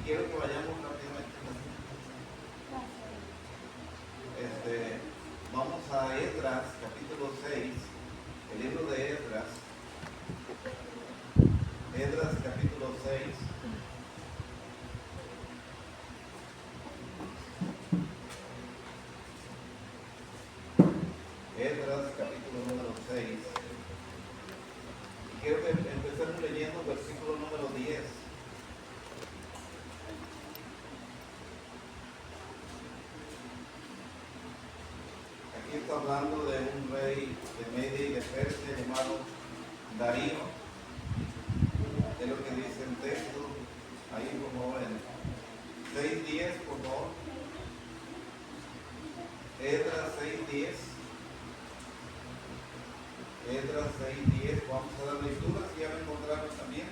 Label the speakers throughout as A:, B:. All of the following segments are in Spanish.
A: quiero que vayamos rápidamente. Vamos a Esdras, capítulo 6, el libro de Esdras. Esdras, capítulo 6. Esdras, capítulo número 6. Y quiero que empecemos leyendo el versículo número 10. Aquí está hablando de un rey de Media y de Persia llamado Darío. Es lo que dice el texto. Ahí, por favor, en 6:10, por favor. Esdras 6:10. Esdras 6:10. Vamos a dar lectura, si ya me encontraron también.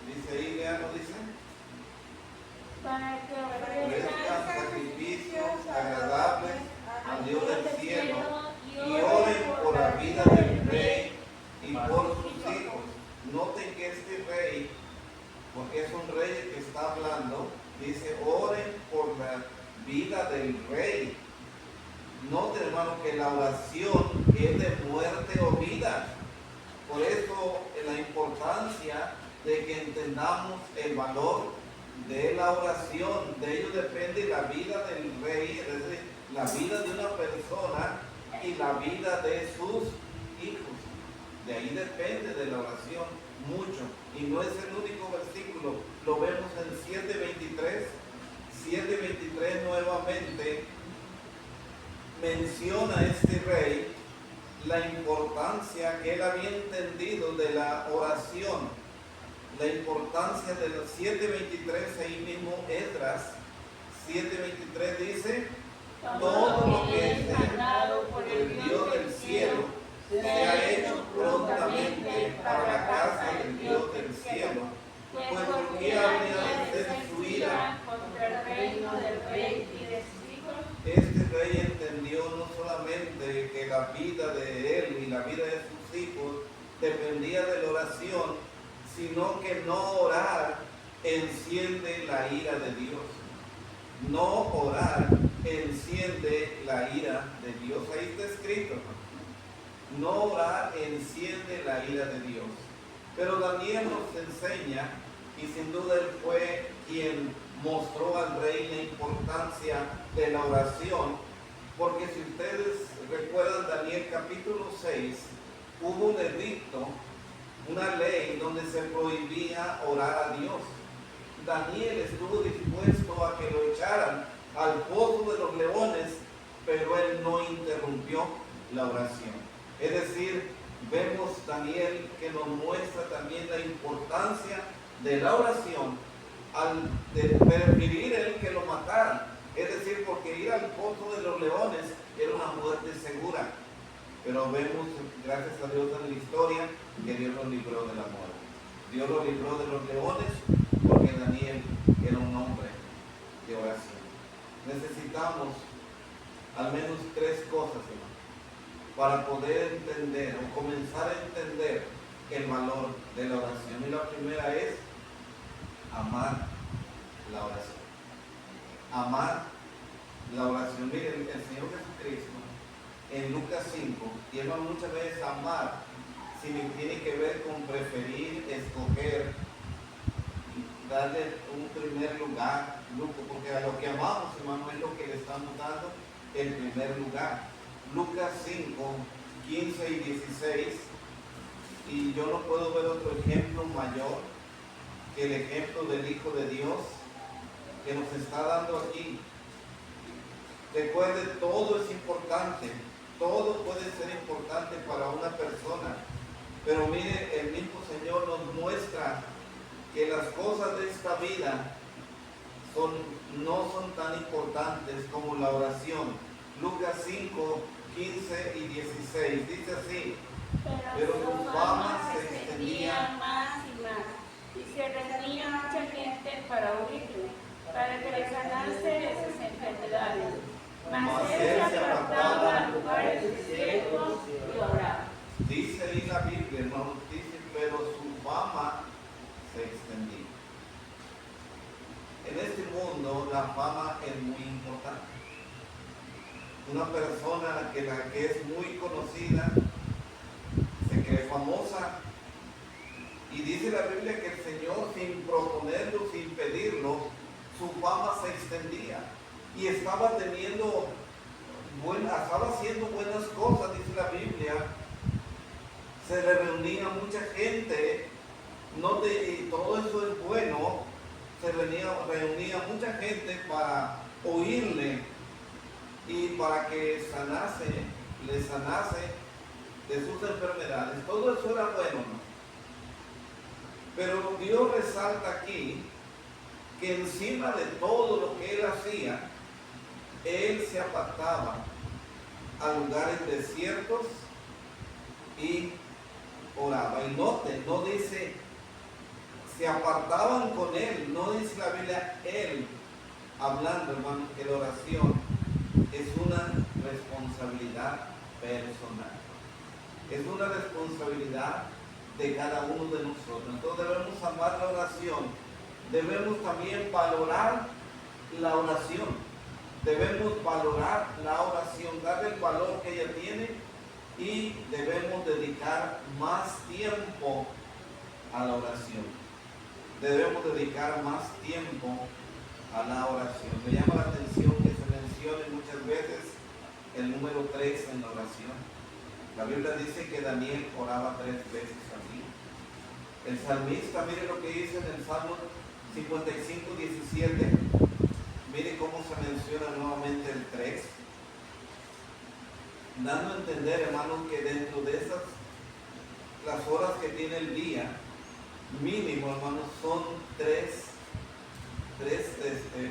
A: Dice ahí, lean, ¿no dice?
B: Para que
A: ofrezcan sacrificios agradables al Dios del cielo y oren por la vida del rey y por sus hijos. Noten que este rey, porque es un rey que está hablando, dice oren por la vida del rey. Noten, hermano, que la oración es de muerte o vida. Por eso la importancia de que entendamos el valor de la oración. De ello depende la vida del rey, es decir, la vida de una persona y la vida de sus hijos. De ahí depende de la oración mucho. Y no es el único versículo, lo vemos en 7:23. 7:23 nuevamente menciona este rey la importancia que él había entendido de la oración. La importancia de los 7:23, ahí mismo Esdras 7:23 dice: todo lo que es demandado por el Dios del cielo se ha hecho prontamente para la casa del Dios del cielo. Pues ¿por qué habría de ser su ira
B: contra el reino del rey y de sus hijos?
A: Este rey entendió no solamente que la vida de él y la vida de sus hijos dependía de la oración, sino que no orar enciende la ira de Dios. No orar enciende la ira de Dios. Ahí está escrito. No orar enciende la ira de Dios. Pero Daniel nos enseña, y sin duda él fue quien mostró al rey la importancia de la oración, porque si ustedes recuerdan Daniel capítulo 6, hubo un edicto, una ley donde se prohibía orar a Dios. Daniel estuvo dispuesto a que lo echaran al pozo de los leones, pero él no interrumpió la oración. Es decir, vemos Daniel que nos muestra también la importancia de la oración al preferir él que lo mataran. Es decir, porque ir al pozo de los leones era una muerte segura. Pero vemos, gracias a Dios en la historia, que Dios lo libró de la muerte. Dios lo libró de los leones porque Daniel era un hombre de oración. Necesitamos al menos 3 cosas, hermano, para poder entender o comenzar a entender el valor de la oración. Y la primera es amar la oración. Amar la oración. Miren, el Señor Jesucristo en Lucas 5, y hermano, muchas veces amar tiene que ver con preferir, escoger, darle un primer lugar, porque a lo que amamos, hermano, es lo que le estamos dando el primer lugar. Lucas 5, 15 y 16, y yo no puedo ver otro ejemplo mayor que el ejemplo del Hijo de Dios que nos está dando aquí. Recuerde, todo es importante. Todo puede ser importante para una persona, pero mire, el mismo Señor nos muestra que las cosas de esta vida no son tan importantes como la oración. Lucas 5, 15 y 16, dice así: pero su fama se extendía
B: más y más, y se reunía mucha gente para oírle, para que le sanase de sus enfermedades. Mas él se apartaba a lugares desiertos y oraba.
A: Dice ahí la Biblia, hermanos, dice, pero su fama se extendía. este mundo la fama es muy importante. Una persona que es muy conocida se cree famosa, y dice la Biblia que el Señor, sin proponerlo, sin pedirlo, su fama se extendía y estaba haciendo buenas cosas, dice la Biblia. Se le reunía mucha gente, y todo eso es bueno. Se reunía mucha gente para oírle y para que le sanase de sus enfermedades. Todo eso era bueno, ¿no? Pero Dios resalta aquí que encima de todo lo que él hacía, él se apartaba a lugares desiertos y oraba. Y noten, no dice se apartaban con él, no dice la Biblia él hablando, hermano, que la oración es una responsabilidad personal. Es una responsabilidad de cada uno de nosotros. Entonces debemos amar la oración. Debemos también valorar la oración. Debemos valorar la oración, darle el valor que ella tiene, y debemos dedicar más tiempo a la oración. Debemos dedicar más tiempo a la oración. Me llama la atención que se mencione muchas veces el número 3 en la oración. La Biblia dice que Daniel oraba 3 veces al día. El salmista, mire lo que dice en el Salmo 55, 17. Mire cómo se menciona nuevamente el 3. Dando a entender, hermanos, que dentro de las horas que tiene el día, mínimo, hermanos, son tres,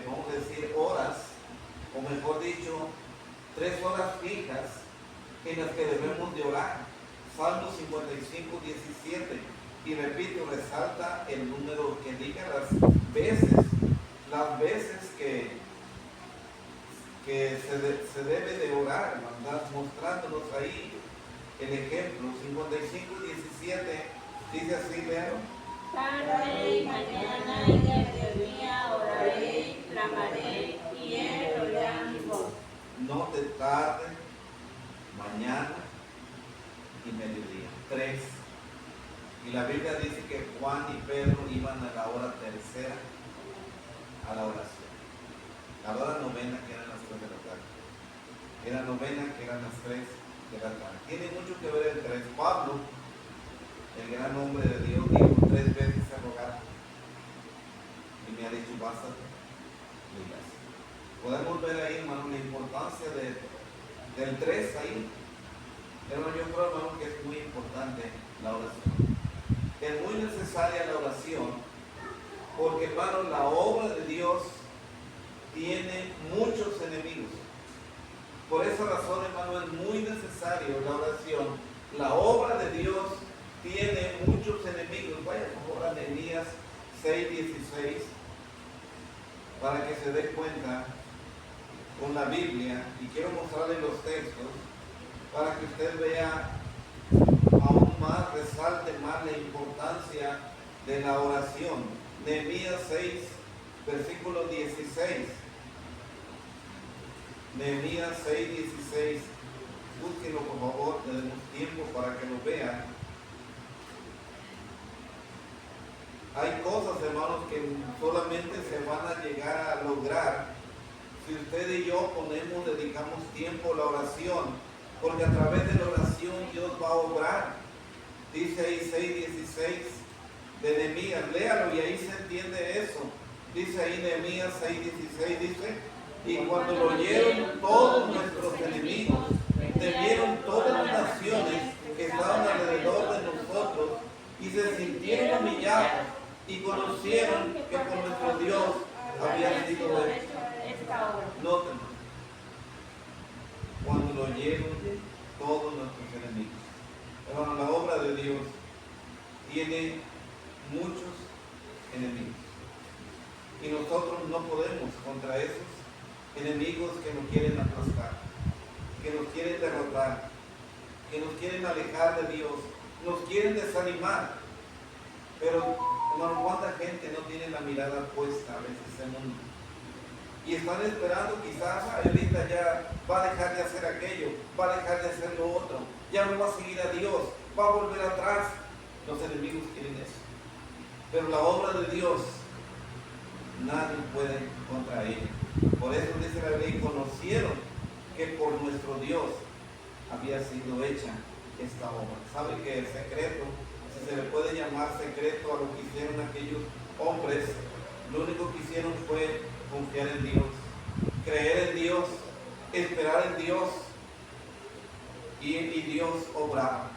A: vamos a decir, horas, o mejor dicho, 3 horas fijas en las que debemos de orar. Salmo 55, 17. Y repito, resalta el número que diga las veces que se debe de orar, hermanos, mostrándonos ahí el ejemplo. 55, 17 dice así, lean.
B: Tarde y mañana y de mediodía oraré, clamaré, y él oirá mi voz.
A: No te tarde, mañana y mediodía. 3. Y la Biblia dice que Juan y Pedro iban a la hora tercera a la oración. La hora novena, que eran las 3 de la tarde. Era novena, que eran las 3 de la tarde. Tiene mucho que ver el 3. Pablo, el gran hombre de Dios, dijo 3 veces a rogar. Y me ha dicho, bástate. Podemos ver ahí, hermano, la importancia del 3 ahí. Hermano, yo creo, hermano, que es muy importante la oración. Es muy necesaria la oración, porque, hermano, la obra de Dios tiene muchos enemigos. Por esa razón, hermano, es muy necesario la oración. La obra de Dios tiene muchos enemigos. Vaya por favor a Nehemías 6:16 para que se dé cuenta con la Biblia, y quiero mostrarle los textos para que usted vea aún más, resalte más la importancia de la oración. Nehemías 6, versículo 16. Nehemías 6:16. Búsquenlo, por favor, tenemos tiempo para que lo vean. Hay cosas, hermanos, que solamente se van a llegar a lograr si usted y yo dedicamos tiempo a la oración, porque a través de la oración Dios va a obrar. Dice ahí 6:16 de Nehemías, léalo y ahí se entiende eso. Dice ahí Nehemías 6:16, dice: y cuando lo oyeron todos nuestros enemigos, temieron todas las naciones que estaban alrededor de nosotros, y se sintieron humillados, y conocieron que por nuestro Dios había sido hecho. Noten, cuando lo oyeron todos nuestros enemigos. Hermano, la obra de Dios tiene muchos enemigos, y nosotros no podemos contra esos enemigos que nos quieren aplastar, que nos quieren derrotar, que nos quieren alejar de Dios, nos quieren desanimar. Pero, hermano, ¿cuánta gente no tiene la mirada puesta a veces Y están esperando quizás, ahorita ya va a dejar de hacer aquello, va a dejar de hacer lo otro, ya no va a seguir a Dios, va a volver atrás. Los enemigos quieren eso. Pero la obra de Dios, nadie puede contra ella. Por eso dice la ley, conocieron que por nuestro Dios había sido hecha esta obra. ¿Sabe que el secreto, si se le puede llamar secreto a lo que hicieron aquellos hombres, lo único que hicieron fue confiar en Dios, creer en Dios, esperar en Dios, y Dios obraba,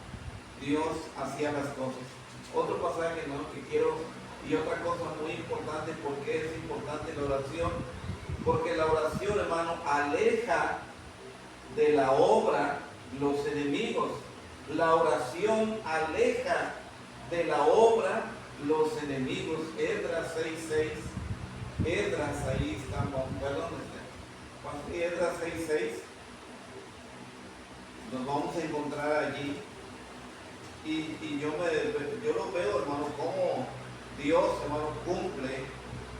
A: Dios hacía las cosas. Otro pasaje, ¿no?, que quiero, y otra cosa muy importante, porque es importante la oración, porque la oración, hermano, aleja de la obra los enemigos. La oración aleja de la obra los enemigos. Esdras 6:6. Esdras, ahí estamos, perdón, Esdras 6:6. Nos vamos a encontrar allí. Y yo lo veo, hermano, como Dios, hermano, cumple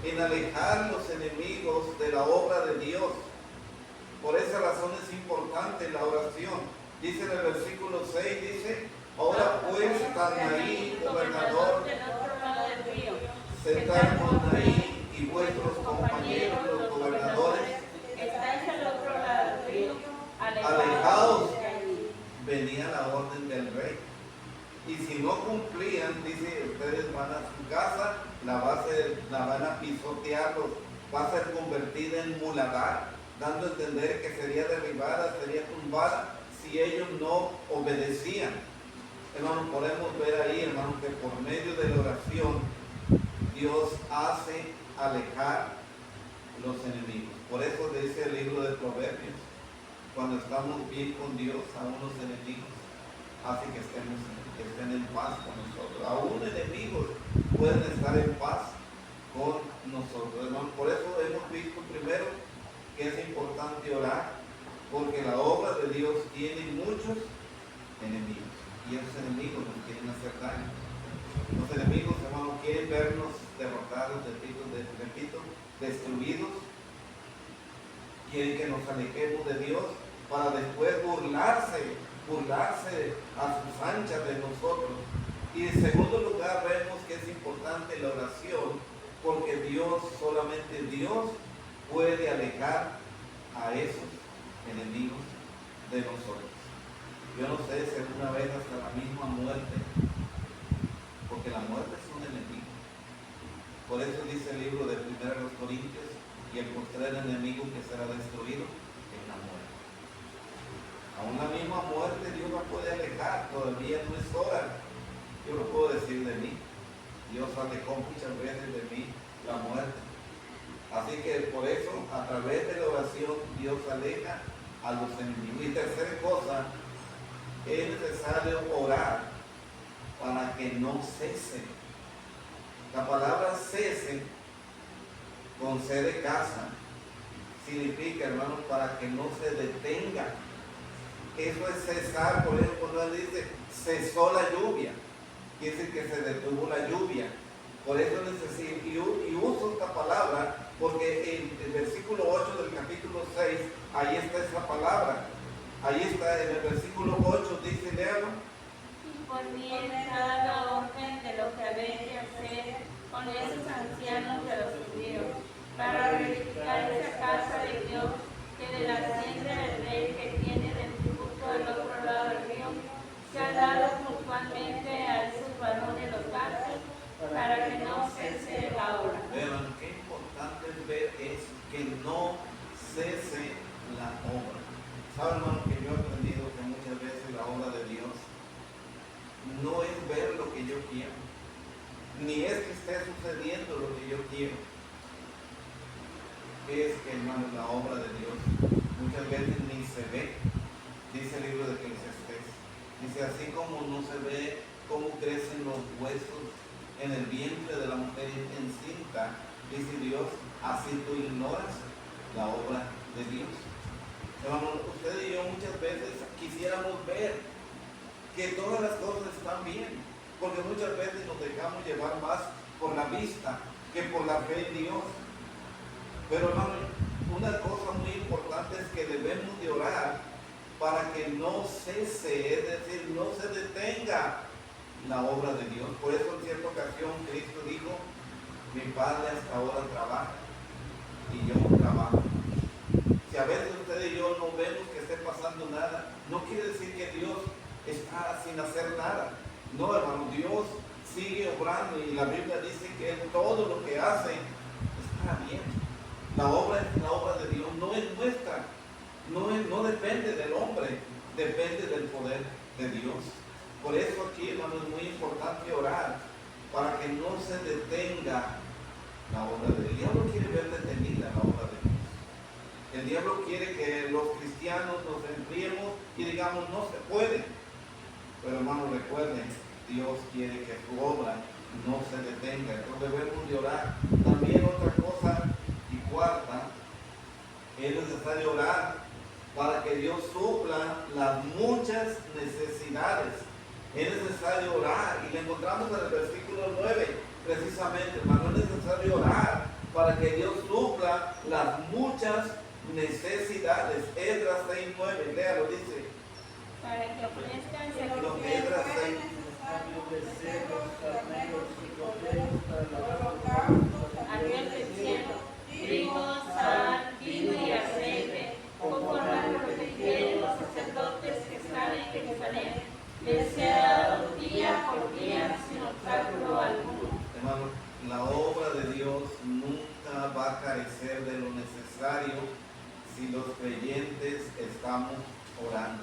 A: en alejar los enemigos de la obra de Dios. Por esa razón es importante la oración. Dice en el versículo 6, dice, ahora pues Tanaí, gobernador, Tanaí y vuestros compañeros, los gobernadores,
B: estáis al otro lado del río,
A: alejados, venía la orden del rey. Y si no cumplían, dice, ustedes van a su casa, la van a pisotear, va a ser convertida en muladar, dando a entender que sería derribada, sería tumbada, si ellos no obedecían. Hermano, podemos ver ahí, hermano, que por medio de la oración, Dios hace alejar los enemigos. Por eso dice el libro de Proverbios, cuando estamos bien con Dios, aún los enemigos hace que estén en paz con nosotros. Aún enemigos pueden estar en paz con nosotros, hermano. Por eso hemos visto primero que es importante orar, porque la obra de Dios tiene muchos enemigos, y esos enemigos nos quieren hacer daño. Los enemigos, hermano, quieren vernos derrotados, repito, destruidos. Quieren que nos alejemos de Dios para después burlarse a sus anchas de nosotros. Y en segundo lugar, vemos que es importante la oración, porque Dios, solamente Dios puede alejar a esos enemigos de nosotros. Yo no sé si alguna vez hasta la misma muerte, porque la muerte es un enemigo. Por eso dice el libro de 1 Corintios, y el postrer enemigo que será destruido es la muerte. Aún la misma muerte Dios la puede alejar, todavía no es hora. Yo lo puedo decir de mí. Dios alejó muchas veces de mí la muerte. Así que por eso, a través de la oración, Dios aleja a los enemigos. Y tercera cosa, es necesario orar para que no cese. La palabra cese, con C de casa, significa, hermanos, para que no se detenga. Eso es cesar. Por ejemplo, cuando él dice cesó la lluvia, quiere decir que se detuvo la lluvia. Por eso necesito, y uso esta palabra porque en el versículo 8 del capítulo 6, ahí está esa palabra. Ahí está, en el versículo 8 dice, léalo.
B: Y ponían la orden de lo que habéis de hacer con esos ancianos de los judíos, para verificar esa casa de Dios, que de la hacienda del rey que tiene del tributo del otro lado del río, se ha dado puntualmente a esos varones los gastos, para que no cese la obra.
A: Vean, qué importante es ver eso, que no cese la obra. ¿Saben, hermano, que yo he aprendido que muchas veces la obra de Dios no es ver lo que yo quiero, ni es que esté sucediendo lo que yo quiero? Es que, hermano, la obra de Dios muchas veces ni se ve. Dice el libro de Eclesiastés, dice, así como no se ve cómo crecen los huesos en el vientre de la mujer encinta, dice Dios, así tú ignoras la obra de Dios. Hermano, usted y yo muchas veces quisiéramos ver que todas las cosas están bien, porque muchas veces nos dejamos llevar más por la vista que por la fe en Dios. Pero hermano, una cosa muy importante es que debemos de orar para que no cese, es decir, no se detenga la obra de Dios. Por eso en cierta ocasión Cristo dijo, mi Padre hasta ahora trabaja y yo no trabajo. Si a veces usted y yo no vemos que esté pasando nada, no quiere decir que Dios está sin hacer nada. No, hermano, Dios sigue obrando y la Biblia dice que Él todo lo que hace está bien. La obra es la obra de Dios, no es nuestra, no depende del hombre, depende del poder de Dios. Por eso aquí, hermano, es muy importante orar para que no se detenga la obra de Dios. El diablo quiere ver detenida la obra de Dios. El diablo quiere que los cristianos nos enfriemos y digamos, no se puede. Pero hermano, recuerden, Dios quiere que su obra no se detenga. Entonces debemos de orar. También otra cosa, y cuarta, es necesario orar para que Dios supla las muchas necesidades. Es necesario orar, y lo encontramos en el versículo 9, precisamente, hermano, es necesario orar para que Dios supla las muchas necesidades. Esdras 6:9, léalo, dice.
B: Para que ofrezcan
A: Lo que
B: sacrificios
A: Esdras 6,
B: al Dios del cielo, trigo, sal, vino y aceite, conforme a lo que requieren los sacerdotes que están en Jerusalén, les sea dado día por día sin obstáculo alguno.
A: hermano, la obra de Dios nunca va a carecer de lo necesario si los creyentes estamos orando.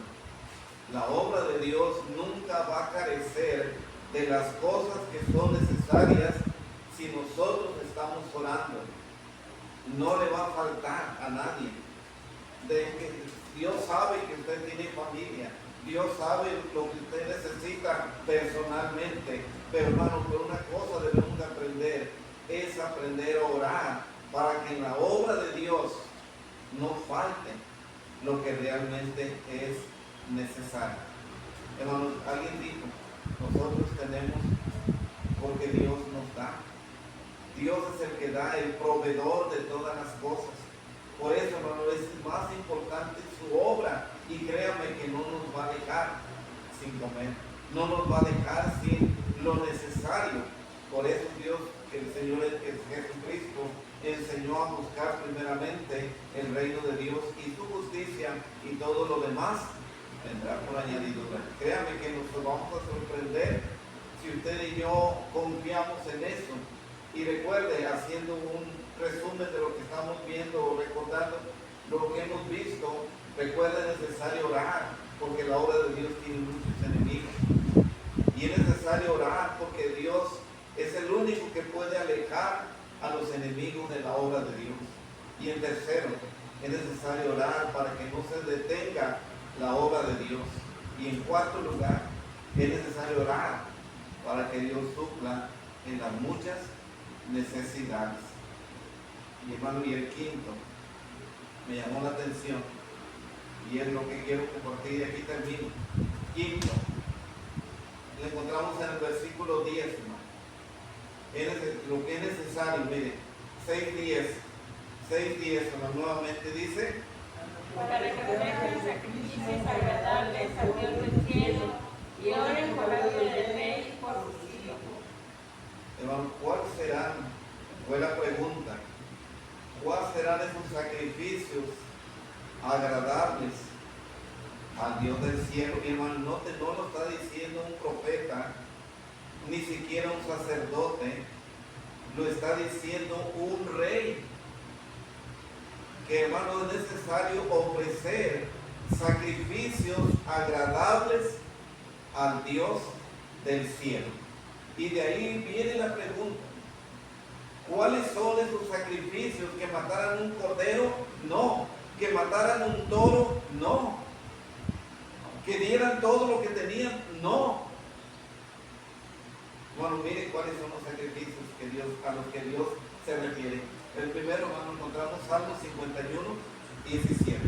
A: La obra de Dios nunca va a carecer de las cosas que son necesarias si nosotros estamos orando. No le va a faltar a nadie. Dios sabe que usted tiene familia. Dios sabe lo que usted necesita personalmente. Pero hermano, por una cosa debemos de aprender, es aprender a orar para que en la obra de Dios no falte lo que realmente es necesario. Hermanos, alguien dijo, nosotros tenemos porque Dios nos da. Dios es el que da, el proveedor de todas las cosas. Por eso, hermano, es más importante su obra, y créame que no nos va a dejar sin comer, no nos va a dejar sin lo necesario. Por eso Dios, el Señor Jesucristo, enseñó a buscar primeramente el reino de Dios y su justicia, y todo lo demás vendrá por añadidura. Créame que nos vamos a sorprender si usted y yo confiamos en eso. Y recuerde, haciendo un resumen de lo que estamos viendo o recordando lo que hemos visto, recuerde, es necesario orar porque la obra de Dios tiene muchos enemigos. Y es necesario orar porque Dios es el único que puede alejar a los enemigos de la obra de Dios. Y en tercero, es necesario orar para que no se detenga la obra de Dios. Y en cuarto lugar, es necesario orar para que Dios supla en las muchas necesidades. Y hermano, y el quinto me llamó la atención, y es lo que quiero compartir, y aquí termino. Quinto, lo encontramos en el versículo 10, hermano. Lo que es necesario, mire, 6:10, hermano, nuevamente dice,
B: para que ofrezcan sacrificios agradables al Dios del cielo y oren por la vida del rey y por sus hijos.
A: hermano, ¿cuáles serán? Fue la pregunta. ¿Cuáles serán esos sacrificios agradables al Dios del cielo? Mi hermano, no lo está diciendo un profeta, ni siquiera un sacerdote, lo está diciendo un rey. Que, hermano, es necesario ofrecer sacrificios agradables al Dios del cielo. Y de ahí viene la pregunta: ¿cuáles son esos sacrificios? ¿Que mataran un cordero? No. ¿Que mataran un toro? No. ¿Que dieran todo lo que tenían? No. Bueno, mire cuáles son los sacrificios a los que Dios se refiere. El primero, hermano, encontramos Salmo 51:17.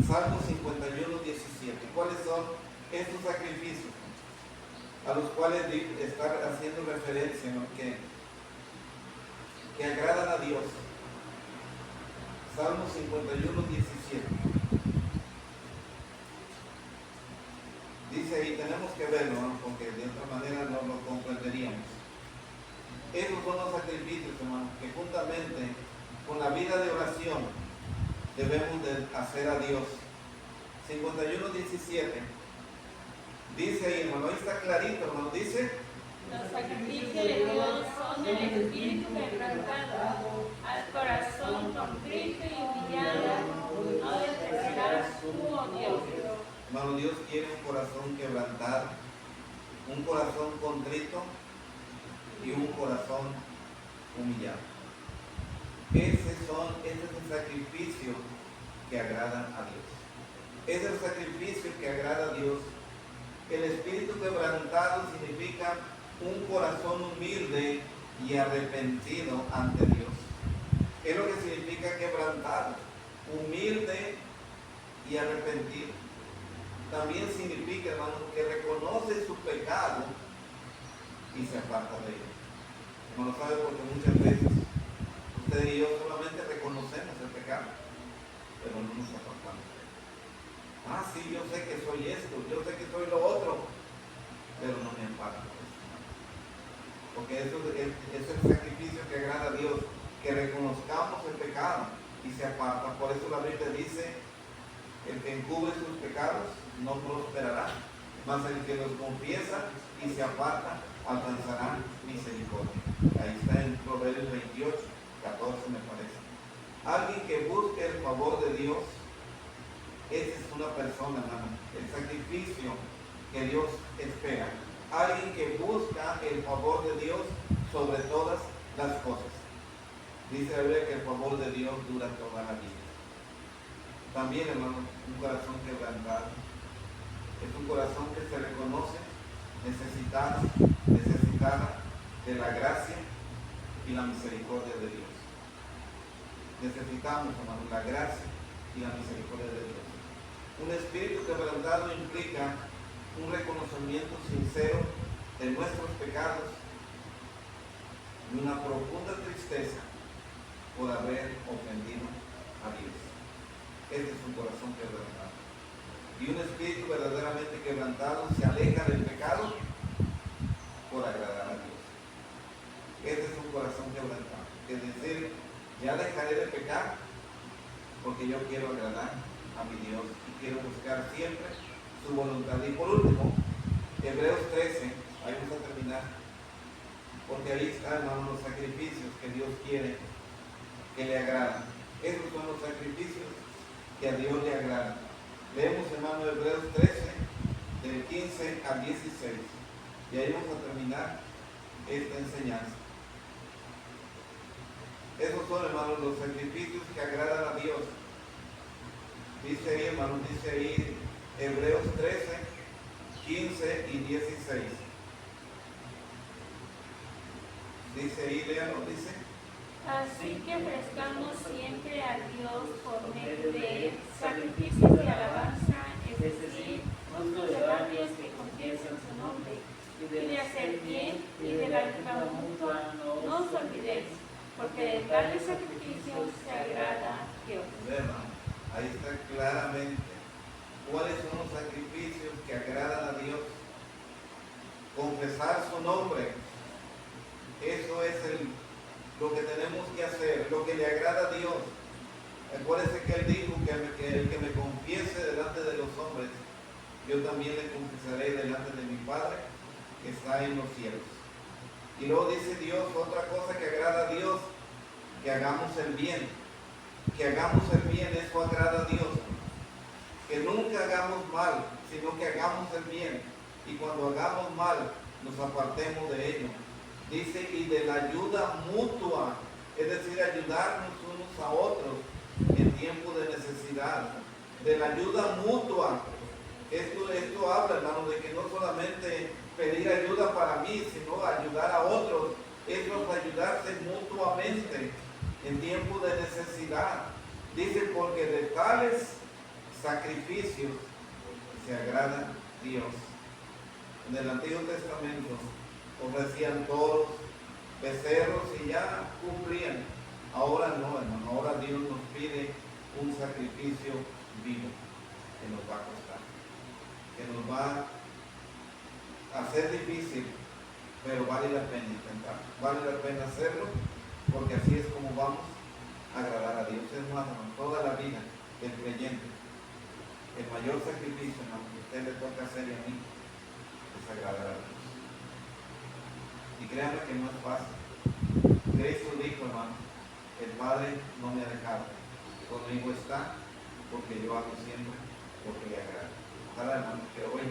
A: Salmo 51:17. ¿Cuáles son estos sacrificios a los cuales está haciendo referencia, ¿no? que agradan a Dios? Salmo 51, 17. Dice, y tenemos que verlo, ¿no? Porque de otra manera no lo comprenderíamos. Esos son los sacrificios, hermanos, que juntamente con la vida de oración debemos de hacer a Dios. 51, 17. Dice ahí, hermano, ahí está clarito, hermano, dice:
B: los sacrificios de Dios son el espíritu quebrantado, al corazón contrito y humillado, no despreciarás tú, oh Dios.
A: Hermano, Dios quiere un corazón quebrantado, un corazón contrito y un corazón humillado. Ese es el sacrificio que agrada a Dios. Es el sacrificio que agrada a Dios. El espíritu quebrantado significa un corazón humilde y arrepentido ante Dios. Es lo que significa quebrantado, humilde y arrepentido. También significa, hermano, que reconoce su pecado y se aparta de él. No lo sabe porque muchas veces usted y yo solamente reconocemos el pecado, pero no nos apartamos de él. Ah, sí, yo sé que soy esto, yo sé que soy lo otro, pero no me aparto. Porque eso es el sacrificio que agrada a Dios, que reconozcamos el pecado y se aparta. Por eso la Biblia dice: el que encubre sus pecados no prosperará, mas el que los confiesa y se aparta alcanzará misericordia. Ahí está en Proverbios 28, 14 me parece. Alguien que busque el favor de Dios, esa es una persona, hermano, el sacrificio que Dios espera. Alguien que busca el favor de Dios sobre todas las cosas. Dice la Biblia que el favor de Dios dura toda la vida. También, hermano, un corazón quebrantado es un corazón que se reconoce necesitada de la gracia y la misericordia de Dios. Necesitamos, hermano, la gracia y la misericordia de Dios. Un espíritu quebrantado implica un reconocimiento sincero de nuestros pecados y una profunda tristeza por haber ofendido a Dios. Este es un corazón quebrantado. Y un espíritu verdaderamente quebrantado se aleja del pecado por agradar a Dios. Este es un corazón quebrantado. Es decir, ya dejaré de pecar porque yo quiero agradar a mi Dios y quiero buscar siempre su voluntad. Y por último, Hebreos 13, ahí vamos a terminar, porque ahí están, hermanos, los sacrificios que Dios quiere que le agradan. Esos son los sacrificios que a Dios le agradan. Leemos, hermano, Hebreos 13, del 15 al 16. Y ahí vamos a terminar esta enseñanza. Esos son, hermanos, los sacrificios que agradan a Dios. Dice ahí, hermanos, dice ahí Hebreos 13, 15 y 16. Dice ahí, léalo, dice:
B: así que ofrezcamos siempre a Dios por medio de él sacrificios de alabanza, es decir, frutos de labios que confiesen su nombre, y de hacer bien y de la ayuda mutua no os olvidéis, porque de tales sacrificios se agrada Dios.
A: Ahí está claramente cuáles son los sacrificios que agradan a Dios. Confesar su nombre, eso es lo que tenemos que hacer, lo que le agrada a Dios. Acuérdense que Él dijo que el que me confiese delante de los hombres, yo también le confesaré delante de mi Padre que está en los cielos. Y luego dice Dios, otra cosa que agrada a Dios, que hagamos el bien. Que hagamos el bien, eso agrada a Dios. Que nunca hagamos mal, sino que hagamos el bien. Y cuando hagamos mal, nos apartemos de ello. Dice, y de la ayuda mutua, es decir, ayudarnos unos a otros en tiempo de necesidad. De la ayuda mutua. Esto habla, hermano, de que no solamente pedir ayuda para mí, sino ayudar a otros. Es ayudarse mutuamente en tiempo de necesidad. Dice, porque de tales sacrificios se agrada Dios. En el Antiguo Testamento ofrecían toros, becerros y ya cumplían. Ahora no, hermano, ahora Dios nos pide un sacrificio vivo que nos va a costar, que nos va a ser difícil, pero vale la pena intentar, vale la pena hacerlo, porque así es como vamos a agradar a Dios. Es más, hermano, toda la vida del creyente, el mayor sacrificio, hermano, que a usted le toca hacer y a mí, es agradar a Dios. Y créanme que no es fácil. Cristo dijo, hermano, el Padre no me ha dejado, conmigo está, porque yo hago siempre lo que le agrada. Ojalá, hermano, que hoy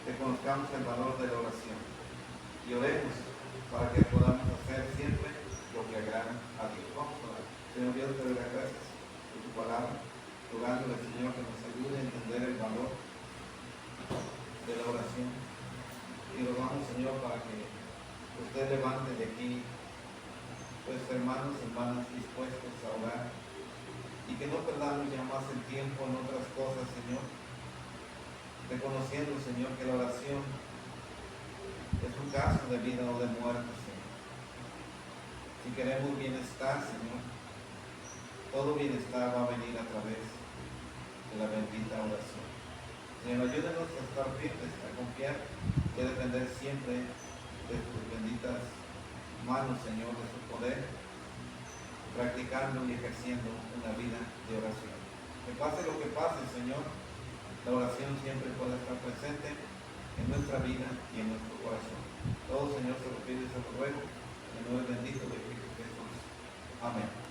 A: reconozcamos el valor de la oración y oremos para que podamos hacer siempre lo que agrada a Dios. Vamos a orar. Señor Dios, te doy las gracias por tu palabra, rogándole al Señor que nos ayude a entender el valor de la oración. Y rogamos, Señor, para que usted levante de aquí pues hermanos y hermanas dispuestos a orar y que no perdamos ya más el tiempo en otras cosas, Señor, reconociendo, Señor, que la oración es un caso de vida o de muerte, Señor. Si queremos bienestar, Señor, todo bienestar va a venir a través de la bendita oración. Señor, ayúdenos a estar firmes, a confiar y a depender siempre de tus benditas manos, Señor, de su poder, practicando y ejerciendo una vida de oración. Que pase lo que pase, Señor, la oración siempre puede estar presente en nuestra vida y en nuestro corazón. Todo, Señor, se lo pido y se lo ruego en el nombre bendito de Cristo Jesús. Amén.